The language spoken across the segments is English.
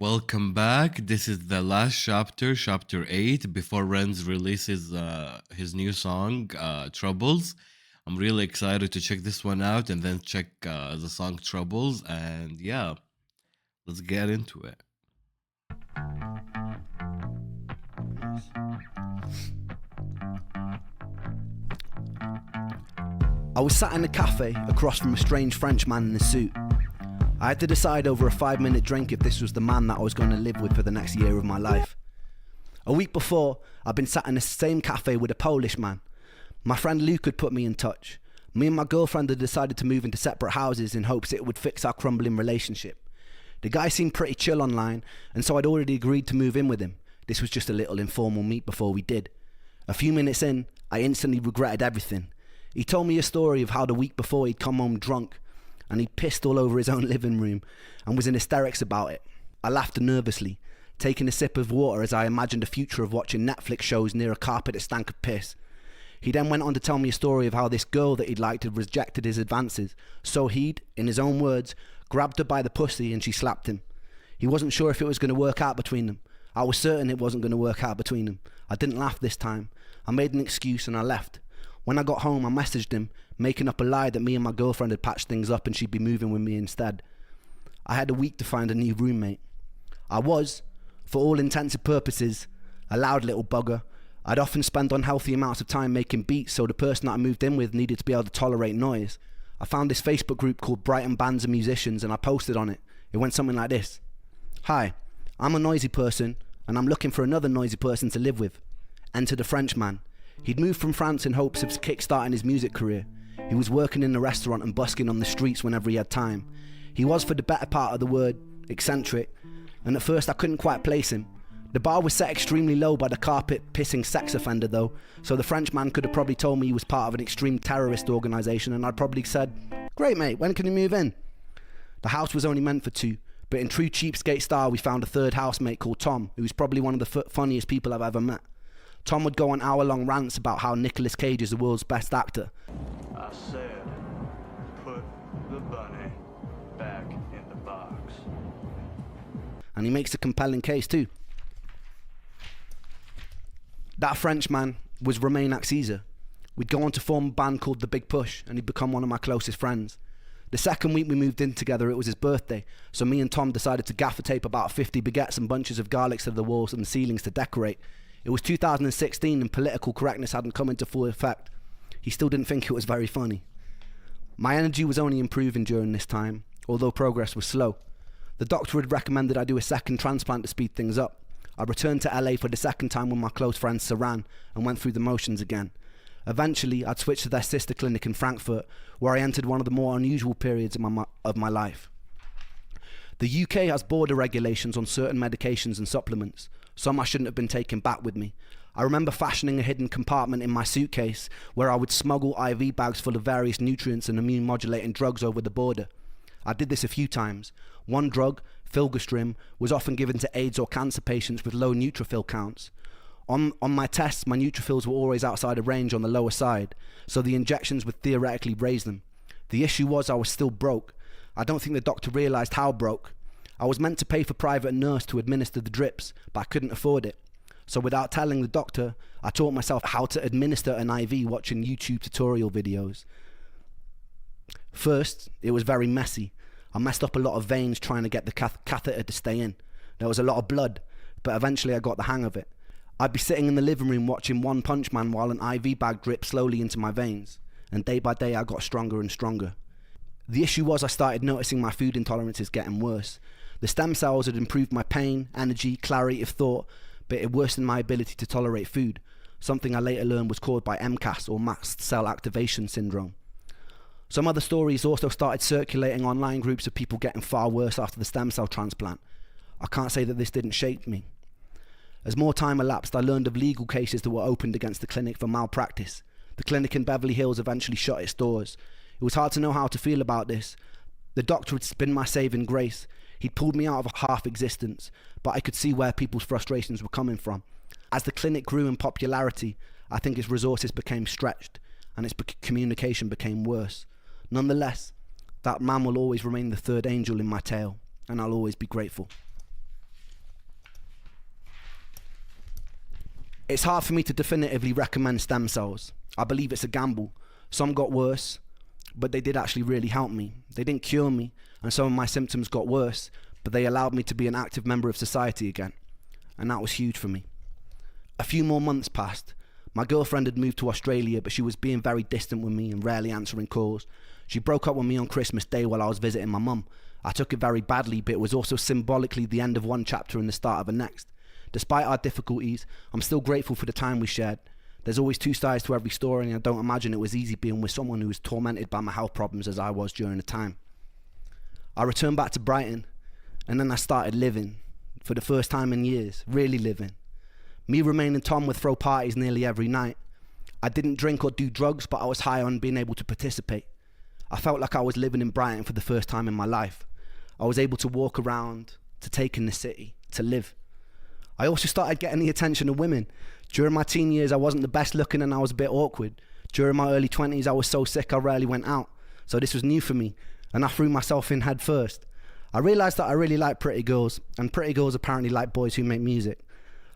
Welcome back. This is the last chapter, chapter 8, before Renz releases his new song, Troubles. I'm really excited to check this one out and then check the song Troubles. And yeah, let's get into it. I was sat in a cafe across from a strange French man in a suit. I had to decide over a 5-minute drink if this was the man that I was going to live with for the next year of my life. A week before, I'd been sat in the same cafe with a Polish man. My friend Luke had put me in touch. Me and my girlfriend had decided to move into separate houses in hopes it would fix our crumbling relationship. The guy seemed pretty chill online, and so I'd already agreed to move in with him. This was just a little informal meet before we did. A few minutes in, I instantly regretted everything. He told me a story of how the week before he'd come home drunk, and he pissed all over his own living room and was in hysterics about it. I laughed nervously, taking a sip of water as I imagined a future of watching Netflix shows near a carpet that stank of piss. He then went on to tell me a story of how this girl that he'd liked had rejected his advances, so he'd, in his own words, grabbed her by the pussy and she slapped him. He wasn't sure if it was going to work out between them. I was certain it wasn't going to work out between them. I didn't laugh this time. I made an excuse and I left. When I got home, I messaged him, making up a lie that me and my girlfriend had patched things up and she'd be moving with me instead. I had a week to find a new roommate. I was, for all intents and purposes, a loud little bugger. I'd often spend unhealthy amounts of time making beats, so the person that I moved in with needed to be able to tolerate noise. I found this Facebook group called Brighton Bands and Musicians and I posted on it. It went something like this. Hi, I'm a noisy person and I'm looking for another noisy person to live with. Enter the Frenchman. He'd moved from France in hopes of kick-starting his music career. He was working in a restaurant and busking on the streets whenever he had time. He was, for the better part of the word, eccentric, and at first I couldn't quite place him. The bar was set extremely low by the carpet-pissing sex offender though, so the Frenchman could have probably told me he was part of an extreme terrorist organisation and I'd probably said, "Great mate, when can you move in?" The house was only meant for two, but in true cheapskate style we found a third housemate called Tom, who was probably one of the funniest people I've ever met. Tom would go on hour-long rants about how Nicolas Cage is the world's best actor. I said, put the bunny back in the box. And he makes a compelling case too. That Frenchman was Romain Caesar. We'd go on to form a band called The Big Push, and he'd become one of my closest friends. The second week we moved in together, it was his birthday, so me and Tom decided to gaffer tape about 50 baguettes and bunches of garlics to the walls and the ceilings to decorate. It was 2016 and political correctness hadn't come into full effect. He still didn't think it was very funny. My energy was only improving during this time, although progress was slow. The doctor had recommended I do a second transplant to speed things up. I returned to LA for the second time with my close friend Saran and went through the motions again. Eventually, I'd switched to their sister clinic in Frankfurt, where I entered one of the more unusual periods of my life. The UK has border regulations on certain medications and supplements. Some I shouldn't have been taking back with me. I remember fashioning a hidden compartment in my suitcase where I would smuggle IV bags full of various nutrients and immune modulating drugs over the border. I did this a few times. One drug, filgrastim, was often given to AIDS or cancer patients with low neutrophil counts. On my tests, my neutrophils were always outside of range on the lower side, so the injections would theoretically raise them. The issue was I was still broke. I don't think the doctor realised how broke. I was meant to pay for private nurse to administer the drips, but I couldn't afford it. So without telling the doctor, I taught myself how to administer an IV watching YouTube tutorial videos. First, it was very messy. I messed up a lot of veins trying to get the catheter to stay in. There was a lot of blood, but eventually I got the hang of it. I'd be sitting in the living room watching One Punch Man while an IV bag dripped slowly into my veins, and day by day I got stronger and stronger. The issue was I started noticing my food intolerances getting worse. The stem cells had improved my pain, energy, clarity of thought, but it worsened my ability to tolerate food, something I later learned was caused by MCAS or mast cell activation syndrome. Some other stories also started circulating online groups of people getting far worse after the stem cell transplant. I can't say that this didn't shake me. As more time elapsed, I learned of legal cases that were opened against the clinic for malpractice. The clinic in Beverly Hills eventually shut its doors. It was hard to know how to feel about this. The doctor had been my saving grace. He'd pulled me out of a half existence, but I could see where people's frustrations were coming from. As the clinic grew in popularity, I think its resources became stretched and its communication became worse. Nonetheless, that man will always remain the third angel in my tale, and I'll always be grateful. It's hard for me to definitively recommend stem cells. I believe it's a gamble. Some got worse, but they did actually really help me. They didn't cure me, and some of my symptoms got worse, but they allowed me to be an active member of society again. And that was huge for me. A few more months passed. My girlfriend had moved to Australia, but she was being very distant with me and rarely answering calls. She broke up with me on Christmas Day while I was visiting my mum. I took it very badly, but it was also symbolically the end of one chapter and the start of a next. Despite our difficulties, I'm still grateful for the time we shared. There's always two sides to every story, and I don't imagine it was easy being with someone who was tormented by my health problems as I was during the time. I returned back to Brighton, and then I started living. For the first time in years, really living. Me, Romain and Tom would throw parties nearly every night. I didn't drink or do drugs, but I was high on being able to participate. I felt like I was living in Brighton for the first time in my life. I was able to walk around, to take in the city, to live. I also started getting the attention of women. During my teen years, I wasn't the best looking and I was a bit awkward. During my early 20s, I was so sick I rarely went out. So this was new for me, and I threw myself in head first. I realised that I really like pretty girls, and pretty girls apparently like boys who make music.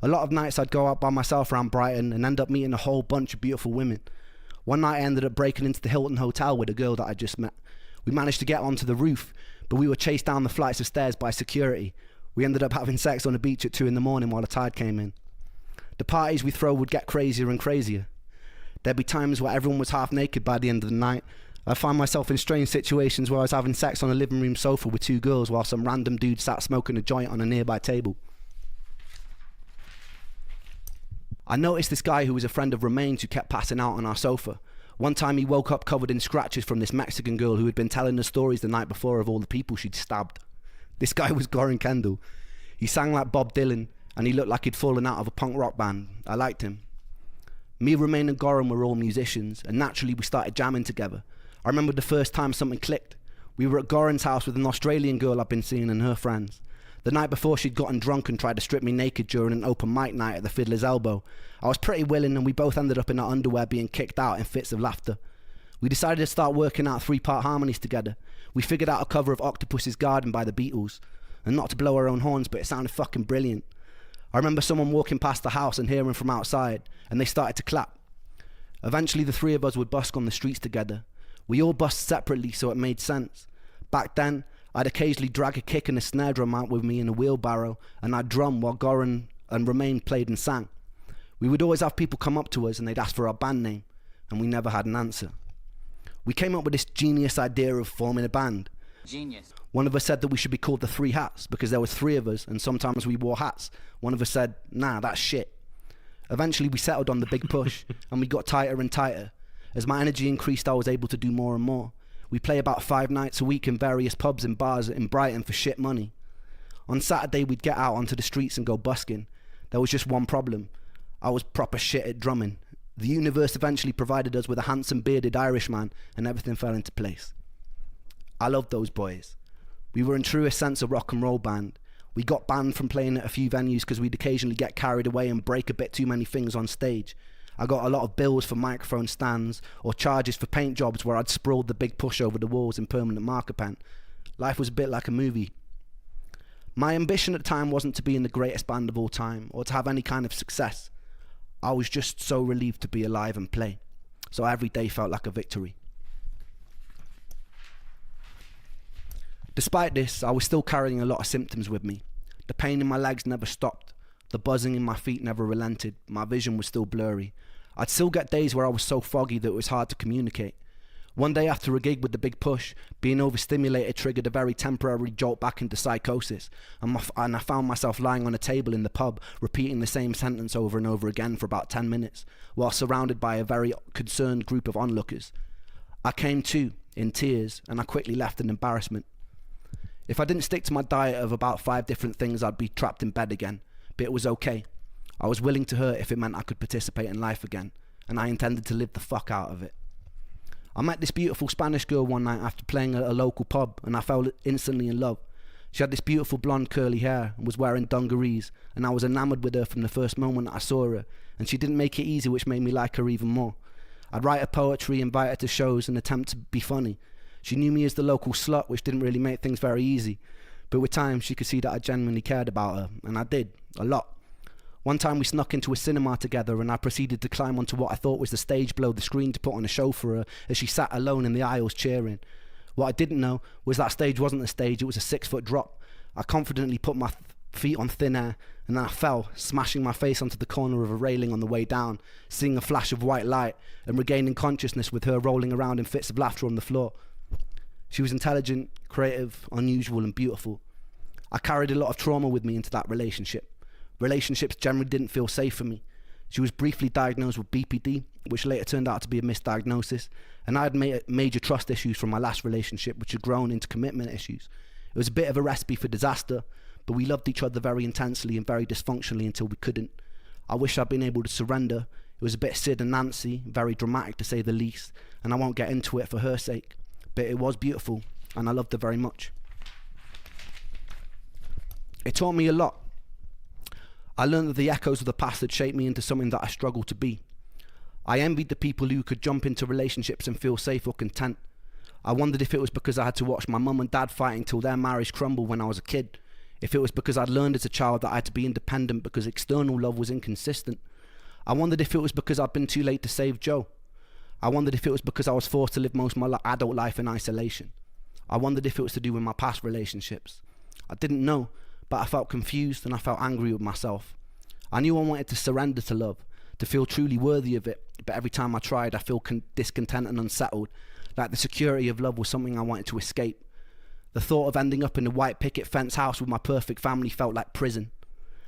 A lot of nights I'd go out by myself around Brighton and end up meeting a whole bunch of beautiful women. One night I ended up breaking into the Hilton Hotel with a girl that I just met. We managed to get onto the roof, but we were chased down the flights of stairs by security. We ended up having sex on the beach at 2 a.m. while the tide came in. The parties we throw would get crazier and crazier. There'd be times where everyone was half naked by the end of the night. I'd find myself in strange situations where I was having sex on a living room sofa with 2 girls while some random dude sat smoking a joint on a nearby table. I noticed this guy who was a friend of Romain's who kept passing out on our sofa. One time he woke up covered in scratches from this Mexican girl who had been telling the stories the night before of all the people she'd stabbed. This guy was Goran Kendall. He sang like Bob Dylan and he looked like he'd fallen out of a punk rock band. I liked him. Me, Romain and Goran were all musicians, and naturally we started jamming together. I remember the first time something clicked. We were at Goran's house with an Australian girl I'd been seeing and her friends. The night before, she'd gotten drunk and tried to strip me naked during an open mic night at the Fiddler's Elbow. I was pretty willing and we both ended up in our underwear being kicked out in fits of laughter. We decided to start working out 3-part harmonies together. We figured out a cover of Octopus's Garden by the Beatles. And not to blow our own horns, but it sounded fucking brilliant. I remember someone walking past the house and hearing from outside, and they started to clap. Eventually the 3 of us would busk on the streets together. We all busked separately, so it made sense. Back then, I'd occasionally drag a kick and a snare drum out with me in a wheelbarrow, and I'd drum while Goran and Romain played and sang. We would always have people come up to us and they'd ask for our band name, and we never had an answer. We came up with this genius idea of forming a band. Genius. One of us said that we should be called the 3 Hats because there was 3 of us and sometimes we wore hats. One of us said, nah, that's shit. Eventually we settled on the big push and we got tighter and tighter. As my energy increased, I was able to do more and more. We play about 5 nights a week in various pubs and bars in Brighton for shit money. On Saturday we'd get out onto the streets and go busking. There was just one problem. I was proper shit at drumming. The universe eventually provided us with a handsome bearded Irishman and everything fell into place. I loved those boys. We were in truest sense a rock and roll band. We got banned from playing at a few venues because we'd occasionally get carried away and break a bit too many things on stage. I got a lot of bills for microphone stands or charges for paint jobs where I'd sprawled the big push over the walls in permanent marker pen. Life was a bit like a movie. My ambition at the time wasn't to be in the greatest band of all time or to have any kind of success. I was just so relieved to be alive and play. So every day felt like a victory. Despite this, I was still carrying a lot of symptoms with me. The pain in my legs never stopped. The buzzing in my feet never relented. My vision was still blurry. I'd still get days where I was so foggy that it was hard to communicate. One day after a gig with the big push, being overstimulated triggered a very temporary jolt back into psychosis, and I found myself lying on a table in the pub, repeating the same sentence over and over again for about 10 minutes, while surrounded by a very concerned group of onlookers. I came to, in tears, and I quickly left in embarrassment. If I didn't stick to my diet of about 5 different things, I'd be trapped in bed again, but it was okay. I was willing to hurt if it meant I could participate in life again, and I intended to live the fuck out of it. I met this beautiful Spanish girl one night after playing at a local pub, and I fell instantly in love. She had this beautiful blonde curly hair and was wearing dungarees, and I was enamoured with her from the first moment I saw her, and she didn't make it easy, which made me like her even more. I'd write her poetry, invite her to shows and attempt to be funny. She knew me as the local slut, which didn't really make things very easy, but with time she could see that I genuinely cared about her, and I did, a lot. One time we snuck into a cinema together and I proceeded to climb onto what I thought was the stage below the screen to put on a show for her as she sat alone in the aisles cheering. What I didn't know was that stage wasn't a stage, it was a 6-foot drop. I confidently put my feet on thin air and then I fell, smashing my face onto the corner of a railing on the way down, seeing a flash of white light and regaining consciousness with her rolling around in fits of laughter on the floor. She was intelligent, creative, unusual and beautiful. I carried a lot of trauma with me into that relationship. Relationships generally didn't feel safe for me. She was briefly diagnosed with BPD, which later turned out to be a misdiagnosis, and I had major trust issues from my last relationship, which had grown into commitment issues. It was a bit of a recipe for disaster, but we loved each other very intensely and very dysfunctionally until we couldn't. I wish I'd been able to surrender. It was a bit Sid and Nancy, very dramatic to say the least, and I won't get into it for her sake, but it was beautiful, and I loved her very much. It taught me a lot. I learned that the echoes of the past had shaped me into something that I struggled to be. I envied the people who could jump into relationships and feel safe or content. I wondered if it was because I had to watch my mum and dad fighting till their marriage crumbled when I was a kid. If it was because I'd learned as a child that I had to be independent because external love was inconsistent. I wondered if it was because I'd been too late to save Joe. I wondered if it was because I was forced to live most of my adult life in isolation. I wondered if it was to do with my past relationships. I didn't know, but I felt confused and I felt angry with myself. I knew I wanted to surrender to love, to feel truly worthy of it, but every time I tried I felt discontent and unsettled, like the security of love was something I wanted to escape. The thought of ending up in a white picket fence house with my perfect family felt like prison.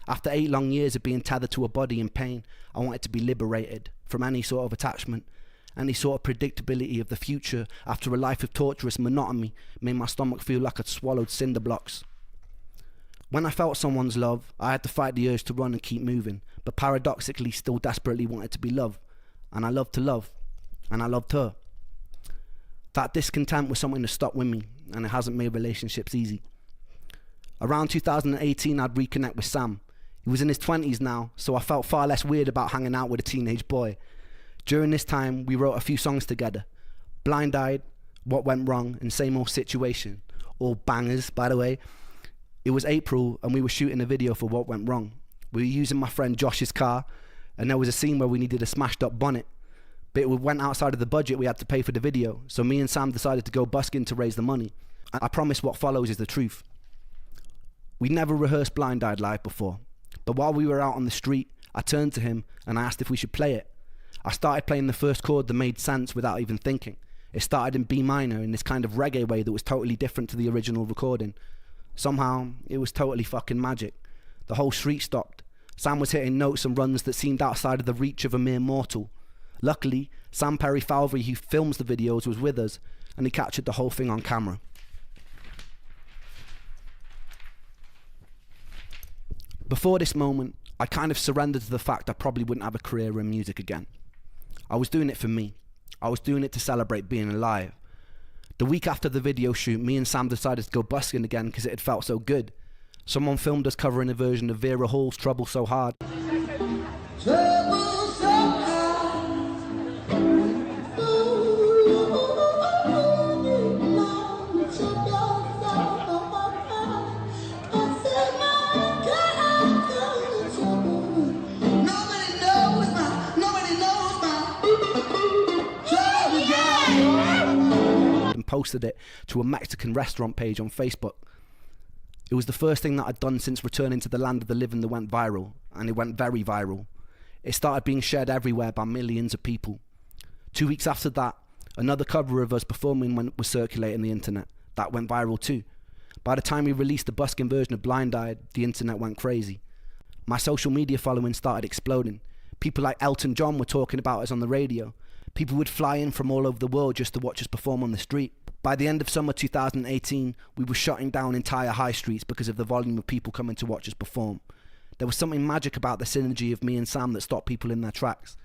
After 8 long years of being tethered to a body in pain, I wanted to be liberated from any sort of attachment. Any sort of predictability of the future after a life of torturous monotony made my stomach feel like I'd swallowed cinder blocks. When I felt someone's love, I had to fight the urge to run and keep moving, but paradoxically still desperately wanted to be loved. And I loved to love, and I loved her. That discontent was something that stuck with me, and it hasn't made relationships easy. Around 2018, I'd reconnect with Sam. He was in his 20s now, so I felt far less weird about hanging out with a teenage boy. During this time, we wrote a few songs together. Blind Eyed, What Went Wrong, and Same Old Situation. All bangers, by the way. It was April, and we were shooting a video for What Went Wrong. We were using my friend Josh's car, and there was a scene where we needed a smashed up bonnet. But it went outside of the budget we had to pay for the video, so me and Sam decided to go busking to raise the money. I promise what follows is the truth. We never rehearsed Blind Eyed live before, but while we were out on the street, I turned to him and I asked if we should play it. I started playing the first chord that made sense without even thinking. It started in B minor in this kind of reggae way that was totally different to the original recording. Somehow, it was totally fucking magic. The whole street stopped. Sam was hitting notes and runs that seemed outside of the reach of a mere mortal. Luckily, Sam Perry Falvey, who films the videos, was with us, and he captured the whole thing on camera. Before this moment, I kind of surrendered to the fact I probably wouldn't have a career in music again. I was doing it for me. I was doing it to celebrate being alive. The week after the video shoot, me and Sam decided to go busking again because it had felt so good. Someone filmed us covering a version of Vera Hall's Trouble So Hard. Trouble so hard. And posted it to a Mexican restaurant page on Facebook. It was the first thing that I'd done since returning to the land of the living that went viral, and it went very viral. It started being shared everywhere by millions of people. 2 weeks after that, another cover of us performing was circulating the internet. That went viral too. By the time we released the busking version of Blind Eyed, the internet went crazy. My social media following started exploding. People like Elton John were talking about us on the radio. People would fly in from all over the world just to watch us perform on the street. By the end of summer 2018, we were shutting down entire high streets because of the volume of people coming to watch us perform. There was something magic about the synergy of me and Sam that stopped people in their tracks.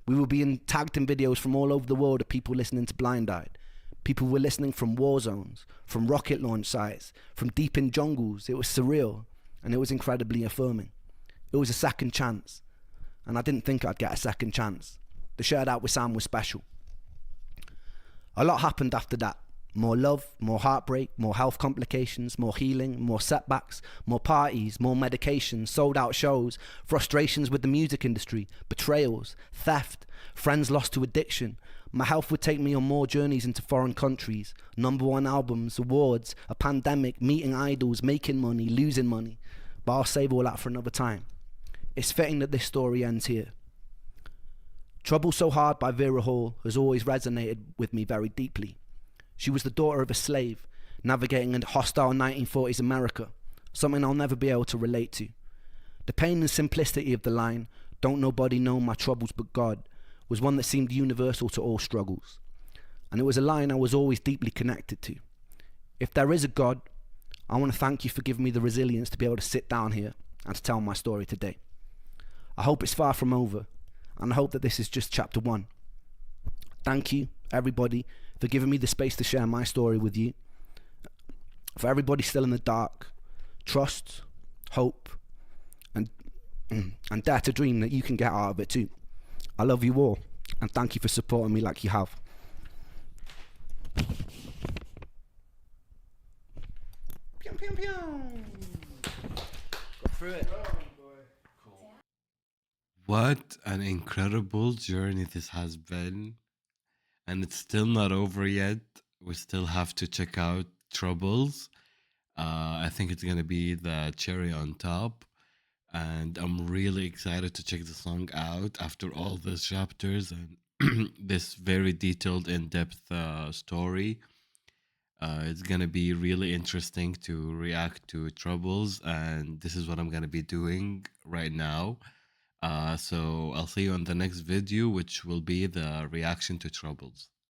We were being tagged in videos from all over the world of people listening to Blind Eyed. People were listening from war zones, from rocket launch sites, from deep in jungles. It was surreal, and it was incredibly affirming. It was a second chance, and I didn't think I'd get a second chance. The shared out with Sam was special. A lot happened after that. More love, more heartbreak, more health complications, more healing, more setbacks, more parties, more medications, sold out shows, frustrations with the music industry, betrayals, theft, friends lost to addiction. My health would take me on more journeys into foreign countries, #1 albums, awards, a pandemic, meeting idols, making money, losing money. But I'll save all that for another time. It's fitting that this story ends here. Trouble So Hard by Vera Hall has always resonated with me very deeply. She was the daughter of a slave, navigating a hostile 1940s America, something I'll never be able to relate to. The pain and simplicity of the line, "Don't nobody know my troubles but God," was one that seemed universal to all struggles. And it was a line I was always deeply connected to. If there is a God, I want to thank you for giving me the resilience to be able to sit down here and to tell my story today. I hope it's far from over, and I hope that this is just chapter 1. Thank you, everybody, for giving me the space to share my story with you. For everybody still in the dark, trust, hope, and dare to dream that you can get out of it too. I love you all, and thank you for supporting me like you have. Pew, pew, pew. Go through it. What an incredible journey this has been. And it's still not over yet. We still have to check out Troubles. I think it's gonna be the cherry on top. And I'm really excited to check the song out after all these chapters and this very detailed, in-depth story. It's gonna be really interesting to react to Troubles, and this is what I'm gonna be doing right now. So I'll see you on the next video, which will be the reaction to Troubles.